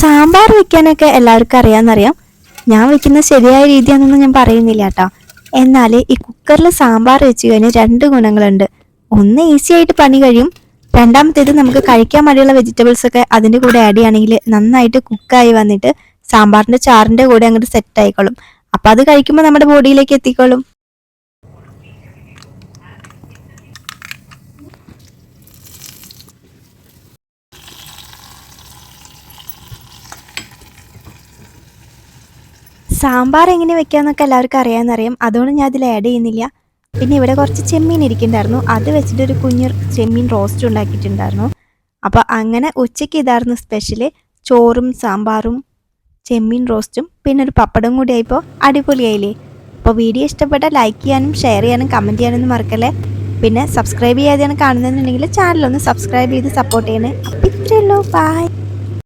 സാമ്പാർ വെക്കാനൊക്കെ എല്ലാവർക്കും അറിയാമെന്നറിയാം. ഞാൻ വെക്കുന്ന ശരിയായ രീതിയാണെന്നൊന്നും ഞാൻ പറയുന്നില്ല കേട്ടോ. എന്നാൽ ഈ കുക്കറിൽ സാമ്പാർ വെച്ച് കഴിഞ്ഞാൽ രണ്ട് ഗുണങ്ങളുണ്ട്. ഒന്ന്, ഈസി ആയിട്ട് പണി കഴിയും. രണ്ടാമത്തേത്, നമുക്ക് കഴിക്കാൻ മടിയുള്ള വെജിറ്റബിൾസ് ഒക്കെ അതിൻ്റെ കൂടെ ആഡ് ചെയ്യുകയാണെങ്കിൽ നന്നായിട്ട് കുക്കായി വന്നിട്ട് സാമ്പാറിൻ്റെ ചാറിൻ്റെ കൂടെ അങ്ങോട്ട് സെറ്റ് ആയിക്കോളും. അപ്പം അത് കഴിക്കുമ്പോൾ നമ്മുടെ ബോഡിയിലേക്ക് എത്തിക്കോളും. സാമ്പാർ എങ്ങനെ വെക്കാന്നൊക്കെ എല്ലാവർക്കും അറിയാമെന്നറിയാം. അതുകൊണ്ട് ഞാൻ അതിൽ ആഡ് ചെയ്യുന്നില്ല. പിന്നെ ഇവിടെ കുറച്ച് ചെമ്മീൻ ഇരിക്കുന്നുണ്ടായിരുന്നു. അത് വെച്ചിട്ട് ഒരു കുഞ്ഞു ചെമ്മീൻ റോസ്റ്റ് ഉണ്ടാക്കിയിട്ടുണ്ടായിരുന്നു. അപ്പോൾ അങ്ങനെ ഉച്ചയ്ക്ക് ഇതായിരുന്നു സ്പെഷ്യൽ. ചോറും സാമ്പാറും ചെമ്മീൻ റോസ്റ്റും പിന്നെ ഒരു പപ്പടം കൂടി ആയിപ്പോൾ അടിപൊളിയായില്ലേ. അപ്പോൾ വീഡിയോ ഇഷ്ടപ്പെട്ടാൽ ലൈക്ക് ചെയ്യാനും ഷെയർ ചെയ്യാനും കമൻറ്റ് ചെയ്യാനൊന്നും മറക്കല്ലേ. പിന്നെ സബ്സ്ക്രൈബ് ചെയ്യാതെയാണ് കാണുന്നതെന്നുണ്ടെങ്കിൽ ചാനലൊന്ന് സബ്സ്ക്രൈബ് ചെയ്ത് സപ്പോർട്ട് ചെയ്യണേ. അപ്പോൾ ഇത്രയേ ഉള്ളൂ. ബൈ.